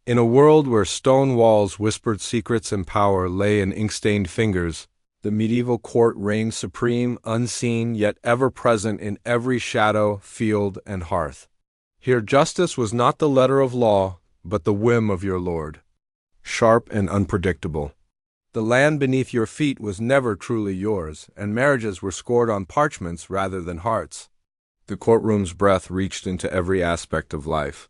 In a world where stone walls whispered secrets and power lay in ink-stained fingers, the medieval court reigned supreme, unseen, yet ever-present in every shadow, field, and hearth. Here justice was not the letter of law, but the whim of your lord. Sharp and unpredictable. The land beneath your feet was never truly yours, and marriages were scored on parchments rather than hearts. The courtroom's breath reached into every aspect of life.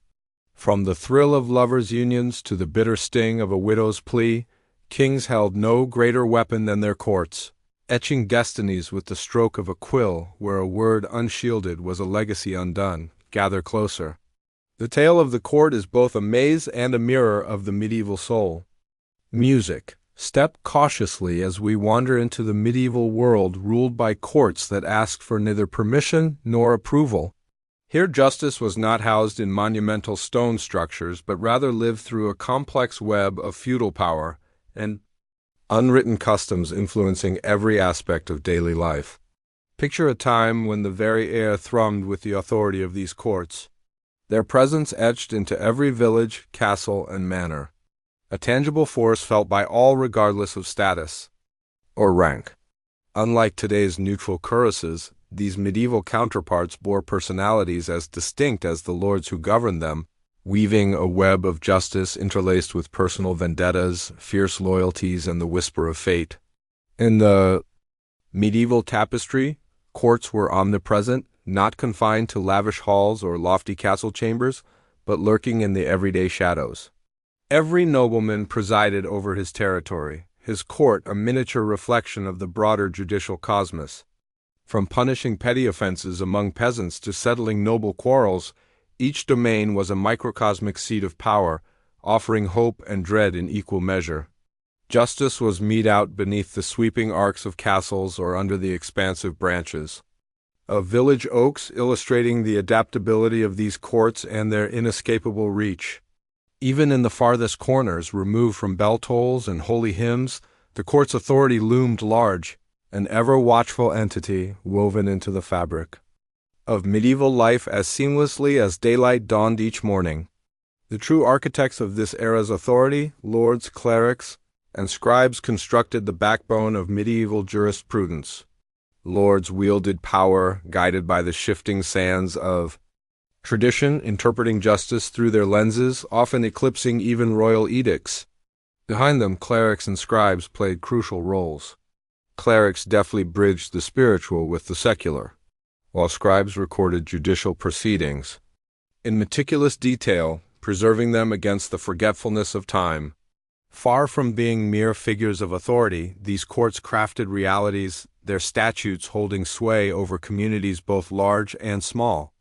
From the thrill of lovers' unions to the bitter sting of a widow's plea, kings held no greater weapon than their courts, etching destinies with the stroke of a quill where a word unshielded was a legacy undone. Gather closer. The tale of the court is both a maze and a mirror of the medieval soul. Music. Step cautiously as we wander into the medieval world ruled by courts that asked for neither permission nor approval. Here justice was not housed in monumental stone structures, but rather lived through a complex web of feudal power and unwritten customs influencing every aspect of daily life. Picture a time when the very air thrummed with the authority of these courts, their presence etched into every village, castle, and manor, a tangible force felt by all regardless of status or rank. Unlike today's neutral cuirasses, these medieval counterparts bore personalities as distinct as the lords who governed them, weaving a web of justice interlaced with personal vendettas, fierce loyalties, and the whisper of fate. In the medieval tapestry, courts were omnipresent, not confined to lavish halls or lofty castle chambers, but lurking in the everyday shadows. Every nobleman presided over his territory, his court a miniature reflection of the broader judicial cosmos. From punishing petty offenses among peasants to settling noble quarrels, each domain was a microcosmic seat of power, offering hope and dread in equal measure. Justice was meted out beneath the sweeping arcs of castles or under the expansive branches of village oaks, illustrating the adaptability of these courts and their inescapable reach. Even in the farthest corners, removed from bell tolls and holy hymns, the court's authority loomed large, an ever-watchful entity woven into the fabric of medieval life as seamlessly as daylight dawned each morning. The true architects of this era's authority, lords, clerics, and scribes constructed the backbone of medieval jurisprudence. Lords wielded power, guided by the shifting sands of tradition, interpreting justice through their lenses, often eclipsing even royal edicts. Behind them, clerics and scribes played crucial roles. Clerics deftly bridged the spiritual with the secular, while scribes recorded judicial proceedings in meticulous detail, preserving them against the forgetfulness of time. Far from being mere figures of authority, these courts crafted realities, their statutes holding sway over communities both large and small.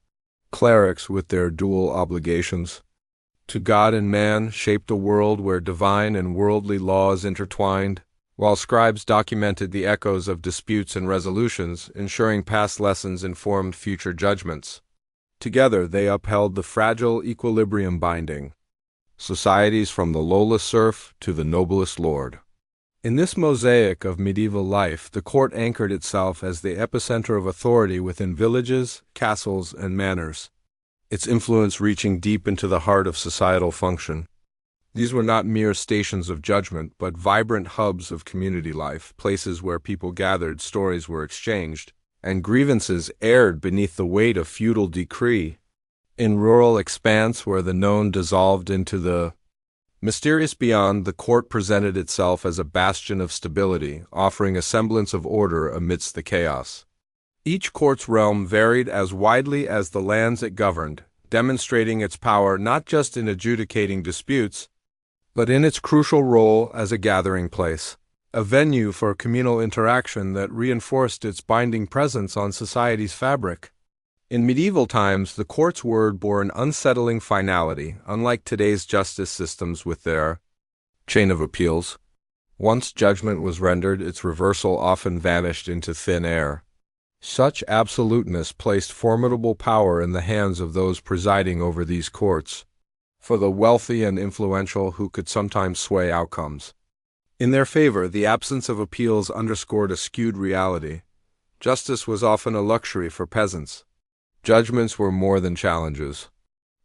Clerics, with their dual obligations to God and man, shaped a world where divine and worldly laws intertwined, while scribes documented the echoes of disputes and resolutions, ensuring past lessons informed future judgments. Together they upheld the fragile equilibrium binding societies from the lowest serf to the noblest lord. In this mosaic of medieval life, the court anchored itself as the epicenter of authority within villages, castles, and manors, its influence reaching deep into the heart of societal function. These were not mere stations of judgment, but vibrant hubs of community life, places where people gathered, stories were exchanged, and grievances aired beneath the weight of feudal decree. In rural expanse where the known dissolved into the mysterious beyond, the court presented itself as a bastion of stability, offering a semblance of order amidst the chaos. Each court's realm varied as widely as the lands it governed, demonstrating its power not just in adjudicating disputes, but in its crucial role as a gathering place, a venue for communal interaction that reinforced its binding presence on society's fabric. In medieval times, the court's word bore an unsettling finality, unlike today's justice systems with their chain of appeals. Once judgment was rendered, its reversal often vanished into thin air. Such absoluteness placed formidable power in the hands of those presiding over these courts, for the wealthy and influential who could sometimes sway outcomes. In their favor, the absence of appeals underscored a skewed reality. Justice was often a luxury for peasants. Judgments were more than challenges.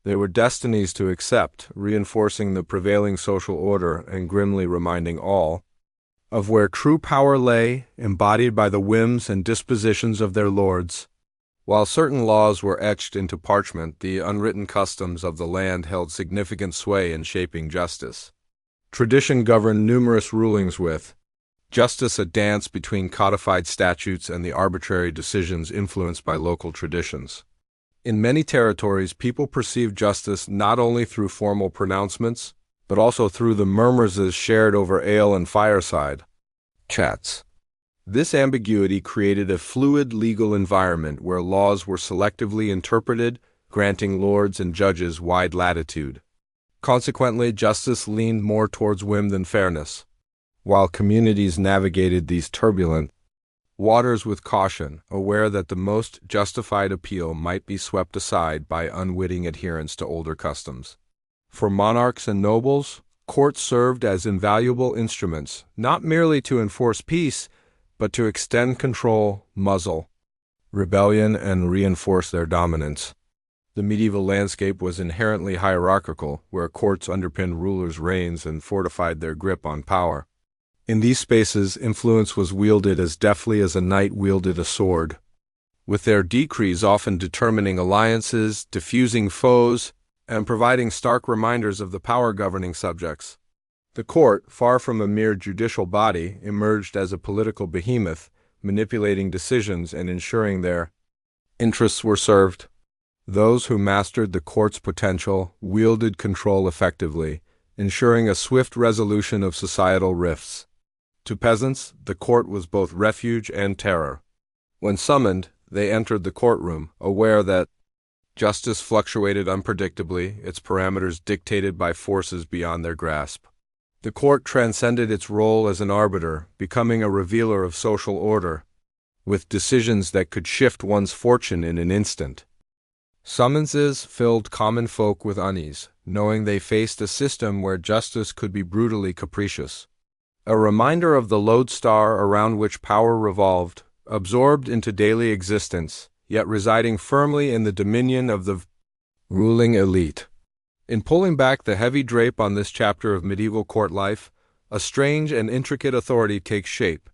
They were destinies to accept, reinforcing the prevailing social order and grimly reminding all of where true power lay, embodied by the whims and dispositions of their lords. While certain laws were etched into parchment, the unwritten customs of the land held significant sway in shaping justice. Tradition governed numerous rulings with justice a dance between codified statutes and the arbitrary decisions influenced by local traditions. In many territories, people perceived justice not only through formal pronouncements, but also through the murmurs shared over ale and fireside chats. This ambiguity created a fluid legal environment where laws were selectively interpreted, granting lords and judges wide latitude. Consequently, justice leaned more towards whim than fairness. While communities navigated these turbulent waters with caution, aware that the most justified appeal might be swept aside by unwitting adherence to older customs. For monarchs and nobles, courts served as invaluable instruments, not merely to enforce peace, but to extend control, muzzle rebellion, and reinforce their dominance. The medieval landscape was inherently hierarchical, where courts underpinned rulers' reigns and fortified their grip on power. In these spaces, influence was wielded as deftly as a knight wielded a sword, with their decrees often determining alliances, diffusing foes, and providing stark reminders of the power governing subjects. The court, far from a mere judicial body, emerged as a political behemoth, manipulating decisions and ensuring their interests were served. Those who mastered the court's potential wielded control effectively, ensuring a swift resolution of societal rifts. To peasants, the court was both refuge and terror. When summoned, they entered the courtroom, aware that justice fluctuated unpredictably, its parameters dictated by forces beyond their grasp. The court transcended its role as an arbiter, becoming a revealer of social order, with decisions that could shift one's fortune in an instant. Summonses filled common folk with unease, knowing they faced a system where justice could be brutally capricious. A reminder of the lodestar around which power revolved, absorbed into daily existence, yet residing firmly in the dominion of the ruling elite. In pulling back the heavy drape on this chapter of medieval court life, a strange and intricate authority takes shape,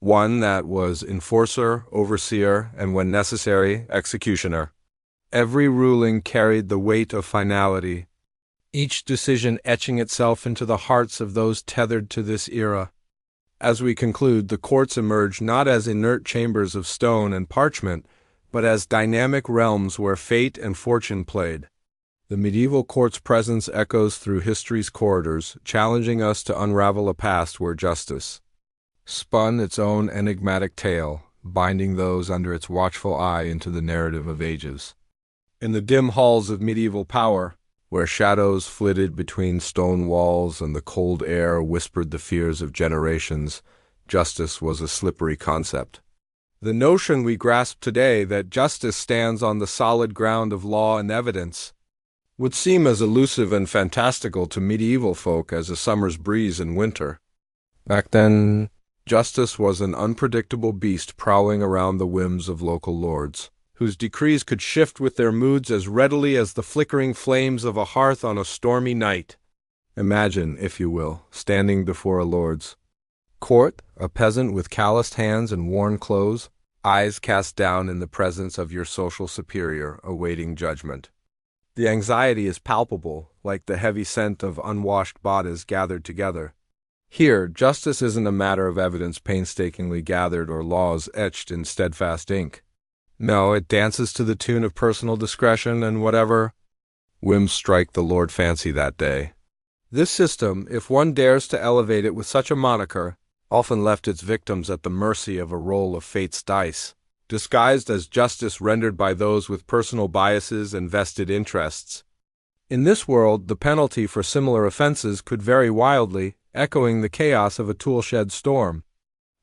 one that was enforcer, overseer, and when necessary, executioner. Every ruling carried the weight of finality, each decision etching itself into the hearts of those tethered to this era. As we conclude, the courts emerge not as inert chambers of stone and parchment, but as dynamic realms where fate and fortune played. The medieval court's presence echoes through history's corridors, challenging us to unravel a past where justice spun its own enigmatic tale, binding those under its watchful eye into the narrative of ages. In the dim halls of medieval power, where shadows flitted between stone walls and the cold air whispered the fears of generations, justice was a slippery concept. The notion we grasp today that justice stands on the solid ground of law and evidence would seem as elusive and fantastical to medieval folk as a summer's breeze in winter. Back then, justice was an unpredictable beast prowling around the whims of local lords, whose decrees could shift with their moods as readily as the flickering flames of a hearth on a stormy night. Imagine, if you will, standing before a lord's court, a peasant with calloused hands and worn clothes, eyes cast down in the presence of your social superior, awaiting judgment. The anxiety is palpable, like the heavy scent of unwashed bodies gathered together. Here, justice isn't a matter of evidence painstakingly gathered or laws etched in steadfast ink. No, it dances to the tune of personal discretion and whatever whims strike the Lord fancy that day. This system, if one dares to elevate it with such a moniker, often left its victims at the mercy of a roll of fate's dice, disguised as justice rendered by those with personal biases and vested interests. In this world, the penalty for similar offenses could vary wildly, echoing the chaos of a toolshed storm.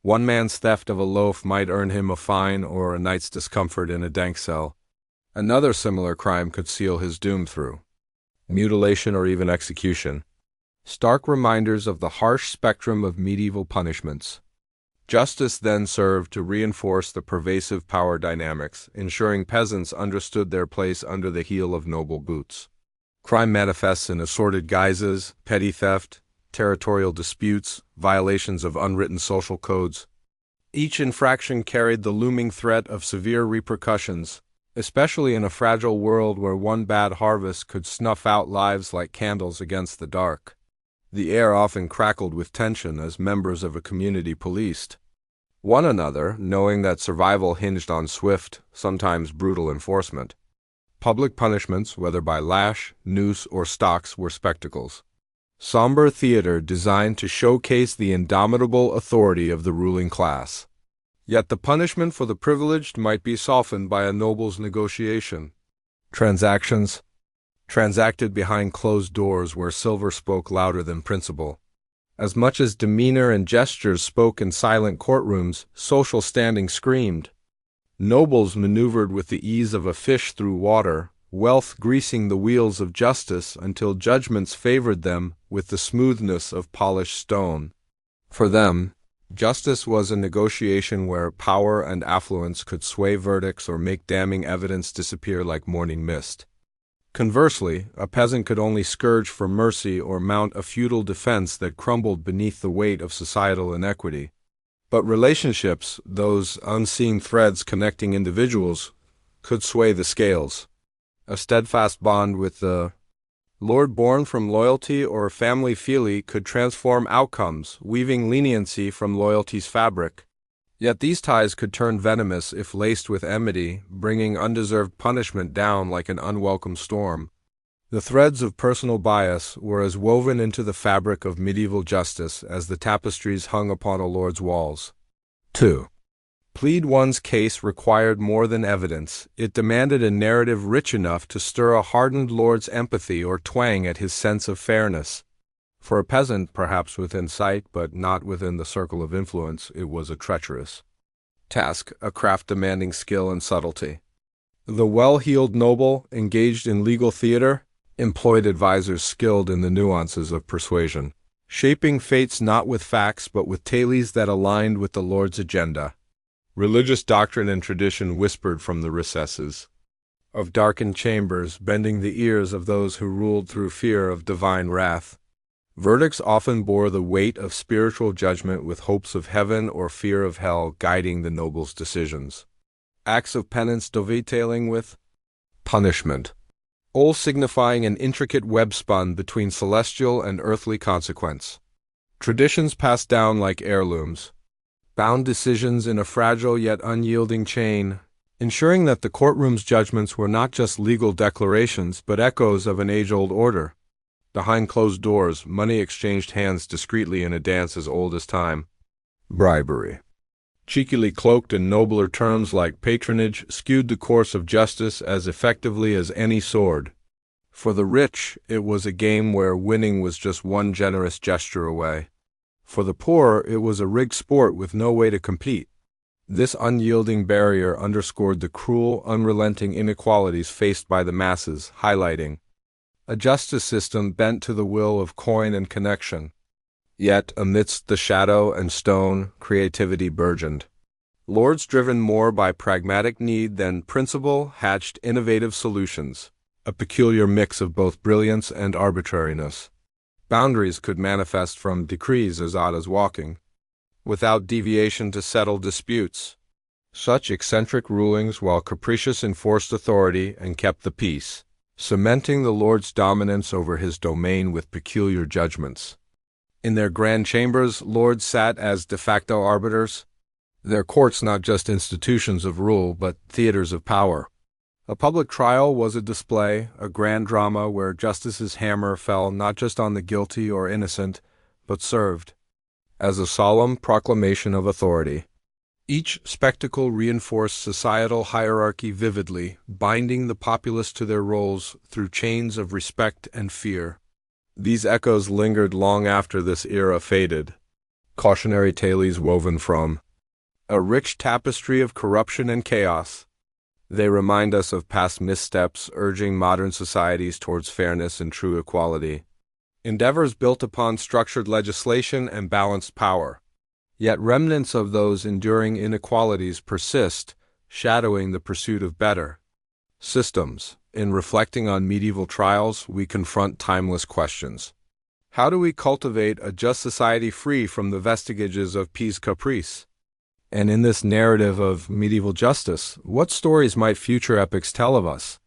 One man's theft of a loaf might earn him a fine or a night's discomfort in a dank cell. Another similar crime could seal his doom through mutilation or even execution. Stark reminders of the harsh spectrum of medieval punishments. Justice then served to reinforce the pervasive power dynamics, ensuring peasants understood their place under the heel of noble boots. Crime manifests in assorted guises: petty theft, territorial disputes, violations of unwritten social codes. Each infraction carried the looming threat of severe repercussions, especially in a fragile world where one bad harvest could snuff out lives like candles against the dark. The air often crackled with tension as members of a community policed one another, knowing that survival hinged on swift, sometimes brutal enforcement. Public punishments, whether by lash, noose, or stocks, were spectacles. Somber theater designed to showcase the indomitable authority of the ruling class. Yet the punishment for the privileged might be softened by a noble's negotiation. Transactions transacted behind closed doors where silver spoke louder than principle. As much as demeanor and gestures spoke in silent courtrooms, social standing screamed. Nobles maneuvered with the ease of a fish through water, wealth greasing the wheels of justice until judgments favored them with the smoothness of polished stone. For them, justice was a negotiation where power and affluence could sway verdicts or make damning evidence disappear like morning mist. Conversely, a peasant could only scourge for mercy or mount a feudal defense that crumbled beneath the weight of societal inequity. But relationships, those unseen threads connecting individuals, could sway the scales. A steadfast bond with the Lord born from loyalty or family feeling could transform outcomes, weaving leniency from loyalty's fabric. Yet these ties could turn venomous if laced with enmity, bringing undeserved punishment down like an unwelcome storm. The threads of personal bias were as woven into the fabric of medieval justice as the tapestries hung upon a lord's walls. 2. Plead one's case required more than evidence. It demanded a narrative rich enough to stir a hardened lord's empathy or twang at his sense of fairness. For a peasant, perhaps within sight, but not within the circle of influence, it was a treacherous task, a craft demanding skill and subtlety. The well-heeled noble, engaged in legal theater, employed advisors skilled in the nuances of persuasion, shaping fates not with facts but with tales that aligned with the Lord's agenda. Religious doctrine and tradition whispered from the recesses of darkened chambers, bending the ears of those who ruled through fear of divine wrath. Verdicts often bore the weight of spiritual judgment with hopes of heaven or fear of hell guiding the noble's decisions. Acts of penance dovetailing with punishment, all signifying an intricate web spun between celestial and earthly consequence. Traditions passed down like heirlooms, bound decisions in a fragile yet unyielding chain, ensuring that the courtroom's judgments were not just legal declarations but echoes of an age-old order. Behind closed doors, money exchanged hands discreetly in a dance as old as time. Bribery, cheekily cloaked in nobler terms like patronage, skewed the course of justice as effectively as any sword. For the rich, it was a game where winning was just one generous gesture away. For the poor, it was a rigged sport with no way to compete. This unyielding barrier underscored the cruel, unrelenting inequalities faced by the masses, highlighting a justice system bent to the will of coin and connection. Yet, amidst the shadow and stone, creativity burgeoned. Lords driven more by pragmatic need than principle hatched innovative solutions, a peculiar mix of both brilliance and arbitrariness. Boundaries could manifest from decrees as odd as walking, without deviation to settle disputes. Such eccentric rulings, while capricious, enforced authority and kept the peace, cementing the Lord's dominance over his domain with peculiar judgments. In their grand chambers, lords sat as de facto arbiters, their courts not just institutions of rule, but theaters of power. A public trial was a display, a grand drama where justice's hammer fell not just on the guilty or innocent, but served as a solemn proclamation of authority. Each spectacle reinforced societal hierarchy vividly, binding the populace to their roles through chains of respect and fear. These echoes lingered long after this era faded, cautionary tales woven from a rich tapestry of corruption and chaos. They remind us of past missteps, urging modern societies towards fairness and true equality. Endeavors built upon structured legislation and balanced power. Yet remnants of those enduring inequalities persist, shadowing the pursuit of better systems. In reflecting on medieval trials, we confront timeless questions. How do we cultivate a just society free from the vestiges of Pi's caprice? And in this narrative of medieval justice, what stories might future epics tell of us?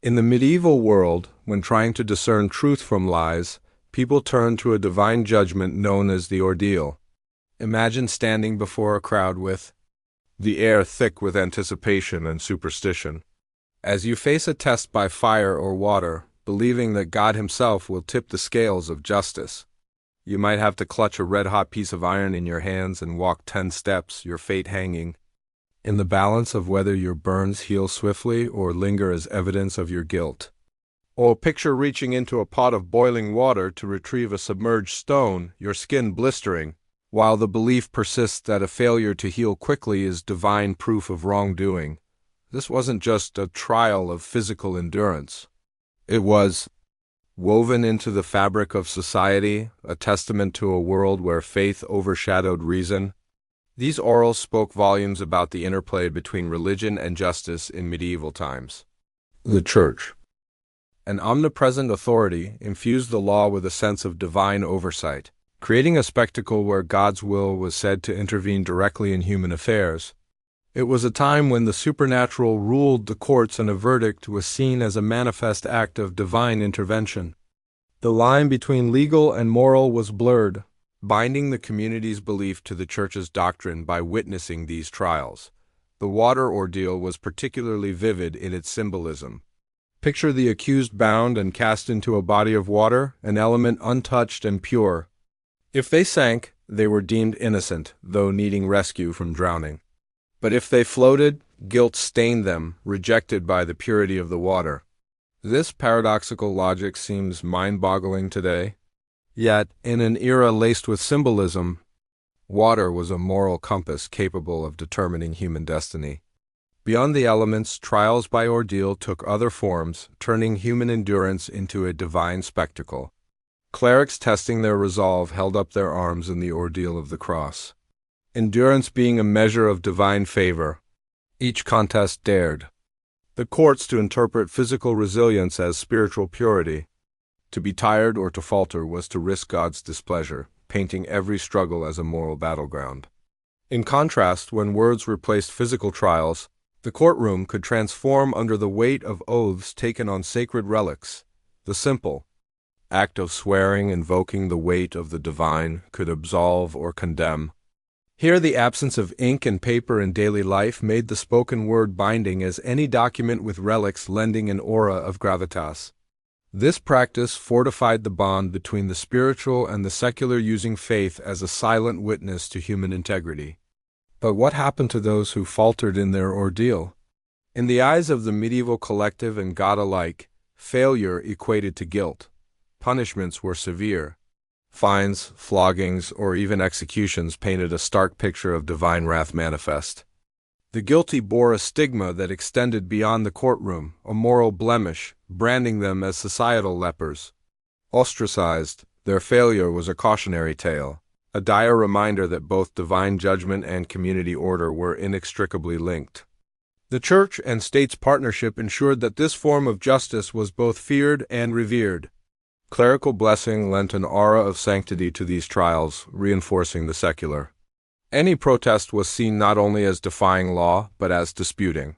In the medieval world, when trying to discern truth from lies, people turned to a divine judgment known as the ordeal. Imagine standing before a crowd with the air thick with anticipation and superstition. As you face a test by fire or water, believing that God Himself will tip the scales of justice, you might have to clutch a red-hot piece of iron in your hands and walk 10 steps, your fate hanging in the balance of whether your burns heal swiftly or linger as evidence of your guilt. Or picture reaching into a pot of boiling water to retrieve a submerged stone, your skin blistering, while the belief persists that a failure to heal quickly is divine proof of wrongdoing. This wasn't just a trial of physical endurance. It was woven into the fabric of society, a testament to a world where faith overshadowed reason. These orals spoke volumes about the interplay between religion and justice in medieval times. The Church, an omnipresent authority, infused the law with a sense of divine oversight, creating a spectacle where God's will was said to intervene directly in human affairs. It was a time when the supernatural ruled the courts and a verdict was seen as a manifest act of divine intervention. The line between legal and moral was blurred, binding the community's belief to the Church's doctrine by witnessing these trials. The water ordeal was particularly vivid in its symbolism. Picture the accused bound and cast into a body of water, an element untouched and pure. If they sank, they were deemed innocent, though needing rescue from drowning. But if they floated, guilt stained them, rejected by the purity of the water. This paradoxical logic seems mind-boggling today. Yet, in an era laced with symbolism, water was a moral compass capable of determining human destiny. Beyond the elements, trials by ordeal took other forms, turning human endurance into a divine spectacle. Clerics testing their resolve held up their arms in the ordeal of the cross. Endurance being a measure of divine favor, each contest dared the courts to interpret physical resilience as spiritual purity. To be tired or to falter was to risk God's displeasure, painting every struggle as a moral battleground. In contrast, when words replaced physical trials, the courtroom could transform under the weight of oaths taken on sacred relics. The simple act of swearing, invoking the weight of the divine, could absolve or condemn. Here the absence of ink and paper in daily life made the spoken word binding as any document with relics lending an aura of gravitas. This practice fortified the bond between the spiritual and the secular, using faith as a silent witness to human integrity. But what happened to those who faltered in their ordeal? In the eyes of the medieval collective and God alike, failure equated to guilt. Punishments were severe. Fines, floggings, or even executions painted a stark picture of divine wrath manifest. The guilty bore a stigma that extended beyond the courtroom, a moral blemish, branding them as societal lepers. Ostracized, their failure was a cautionary tale, a dire reminder that both divine judgment and community order were inextricably linked. The Church and state's partnership ensured that this form of justice was both feared and revered. Clerical blessing lent an aura of sanctity to these trials, reinforcing the secular. Any protest was seen not only as defying law, but as disputing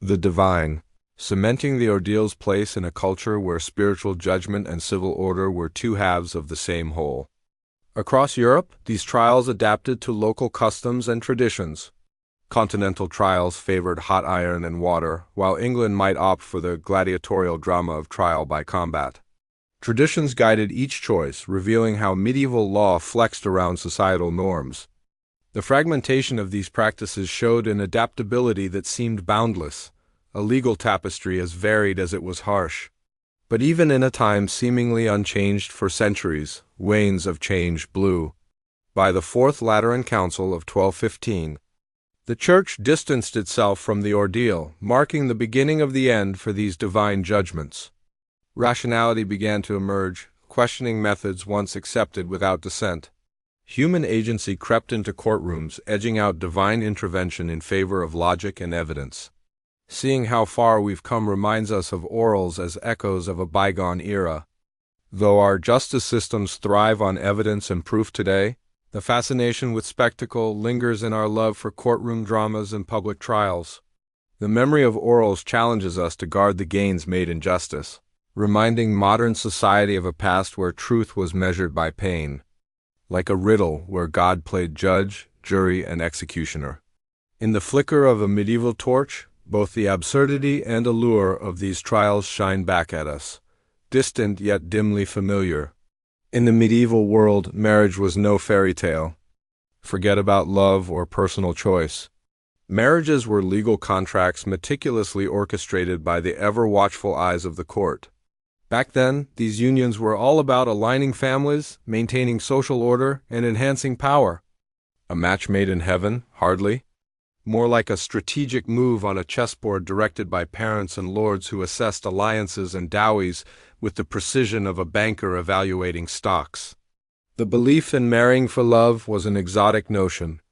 the divine, cementing the ordeal's place in a culture where spiritual judgment and civil order were two halves of the same whole. Across Europe, these trials adapted to local customs and traditions. Continental trials favored hot iron and water, while England might opt for the gladiatorial drama of trial by combat. Traditions guided each choice, revealing how medieval law flexed around societal norms. The fragmentation of these practices showed an adaptability that seemed boundless, a legal tapestry as varied as it was harsh. But even in a time seemingly unchanged for centuries, wains of change blew. By the Fourth Lateran Council of 1215, the Church distanced itself from the ordeal, marking the beginning of the end for these divine judgments. Rationality began to emerge, questioning methods once accepted without dissent. Human agency crept into courtrooms, edging out divine intervention in favor of logic and evidence. Seeing how far we've come reminds us of orals as echoes of a bygone era. Though our justice systems thrive on evidence and proof today, the fascination with spectacle lingers in our love for courtroom dramas and public trials. The memory of orals challenges us to guard the gains made in justice, reminding modern society of a past where truth was measured by pain, like a riddle where God played judge, jury, and executioner. In the flicker of a medieval torch, both the absurdity and allure of these trials shine back at us, distant yet dimly familiar. In the medieval world, marriage was no fairy tale. Forget about love or personal choice. Marriages were legal contracts meticulously orchestrated by the ever-watchful eyes of the court. Back then, these unions were all about aligning families, maintaining social order, and enhancing power. A match made in heaven? Hardly. More like a strategic move on a chessboard directed by parents and lords who assessed alliances and dowries with the precision of a banker evaluating stocks. The belief in marrying for love was an exotic notion.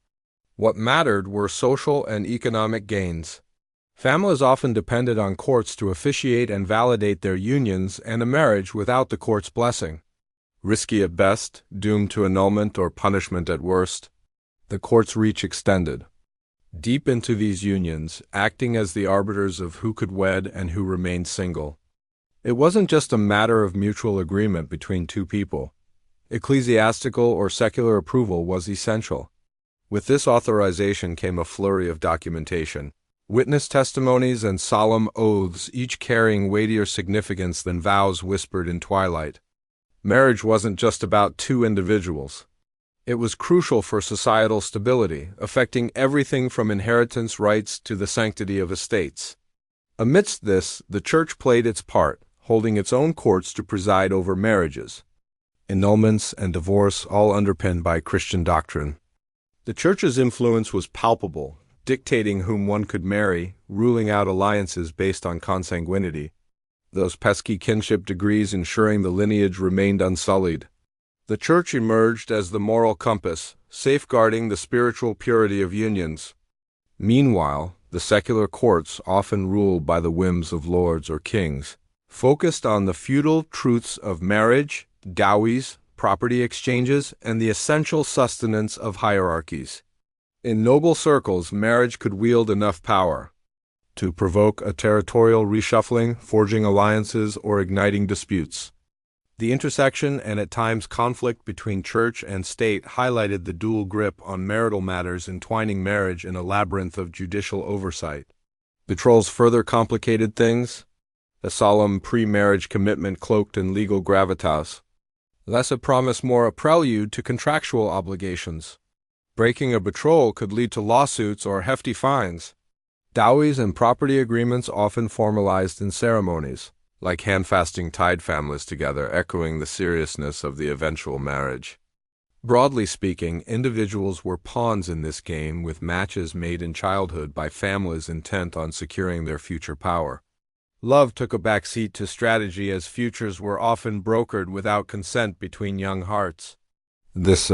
What mattered were social and economic gains. Families often depended on courts to officiate and validate their unions and a marriage without the court's blessing. Risky at best, doomed to annulment or punishment at worst, the court's reach extended deep into these unions, acting as the arbiters of who could wed and who remained single. It wasn't just a matter of mutual agreement between two people. Ecclesiastical or secular approval was essential. With this authorization came a flurry of documentation, witness testimonies and solemn oaths, each carrying weightier significance than vows whispered in twilight. Marriage wasn't just about two individuals. It was crucial for societal stability, affecting everything from inheritance rights to the sanctity of estates. Amidst this, the Church played its part, holding its own courts to preside over marriages, annulments, and divorce, all underpinned by Christian doctrine. The Church's influence was palpable, dictating whom one could marry, ruling out alliances based on consanguinity, those pesky kinship degrees ensuring the lineage remained unsullied. The Church emerged as the moral compass, safeguarding the spiritual purity of unions. Meanwhile, the secular courts, often ruled by the whims of lords or kings, focused on the feudal truths of marriage, dowies, property exchanges, and the essential sustenance of hierarchies. In noble circles, marriage could wield enough power to provoke a territorial reshuffling, forging alliances, or igniting disputes. The intersection and at times conflict between church and state highlighted the dual grip on marital matters, entwining marriage in a labyrinth of judicial oversight. Betrothals further complicated things, a solemn pre-marriage commitment cloaked in legal gravitas. Less a promise, more a prelude to contractual obligations. Breaking a betrothal could lead to lawsuits or hefty fines. Dowies and property agreements often formalized in ceremonies, like handfasting tied families together, echoing the seriousness of the eventual marriage. Broadly speaking, individuals were pawns in this game, with matches made in childhood by families intent on securing their future power. Love took a back seat to strategy, as futures were often brokered without consent between young hearts. This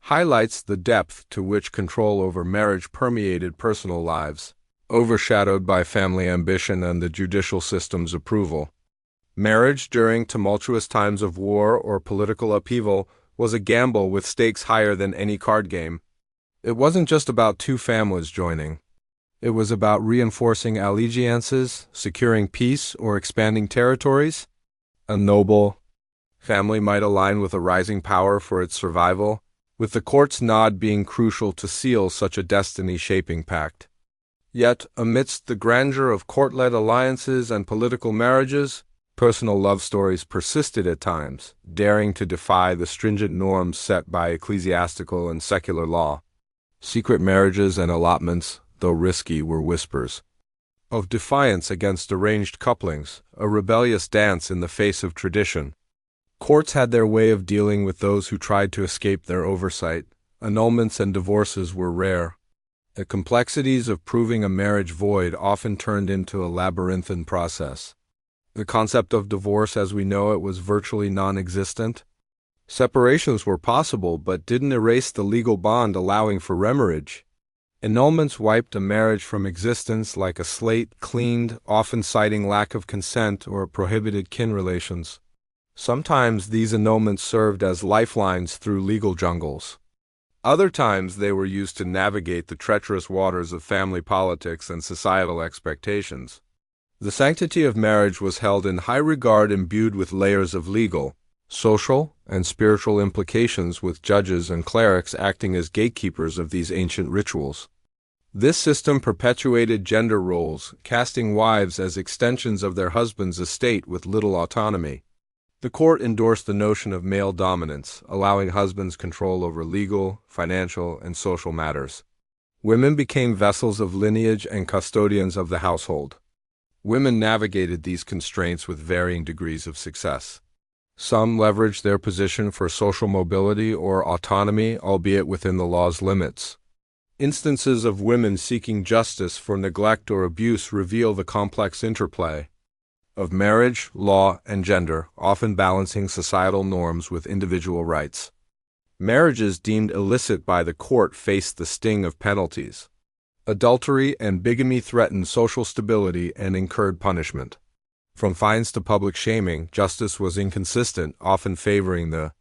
highlights the depth to which control over marriage permeated personal lives, overshadowed by family ambition and the judicial system's approval. Marriage during tumultuous times of war or political upheaval was a gamble with stakes higher than any card game. It wasn't just about two families joining. It was about reinforcing allegiances, securing peace, or expanding territories. A noble family might align with a rising power for its survival, with the court's nod being crucial to seal such a destiny-shaping pact. Yet, amidst the grandeur of court-led alliances and political marriages, personal love stories persisted at times, daring to defy the stringent norms set by ecclesiastical and secular law. Secret marriages and allotments, though risky, were whispers of defiance against arranged couplings, a rebellious dance in the face of tradition. Courts had their way of dealing with those who tried to escape their oversight. Annulments and divorces were rare. The complexities of proving a marriage void often turned into a labyrinthine process. The concept of divorce as we know it was virtually non-existent. Separations were possible but didn't erase the legal bond allowing for remarriage. Annulments wiped a marriage from existence like a slate cleaned, often citing lack of consent or prohibited kin relations. Sometimes these annulments served as lifelines through legal jungles. Other times they were used to navigate the treacherous waters of family politics and societal expectations. The sanctity of marriage was held in high regard, imbued with layers of legal, social, and spiritual implications, with judges and clerics acting as gatekeepers of these ancient rituals. This system perpetuated gender roles, casting wives as extensions of their husband's estate with little autonomy. The court endorsed the notion of male dominance, allowing husbands control over legal, financial, and social matters. Women became vessels of lineage and custodians of the household. Women navigated these constraints with varying degrees of success. Some leveraged their position for social mobility or autonomy, albeit within the law's limits. Instances of women seeking justice for neglect or abuse reveal the complex interplay of marriage, law, and gender, often balancing societal norms with individual rights. Marriages deemed illicit by the court faced the sting of penalties. Adultery and bigamy threatened social stability and incurred punishment. From fines to public shaming, justice was inconsistent, often favoring the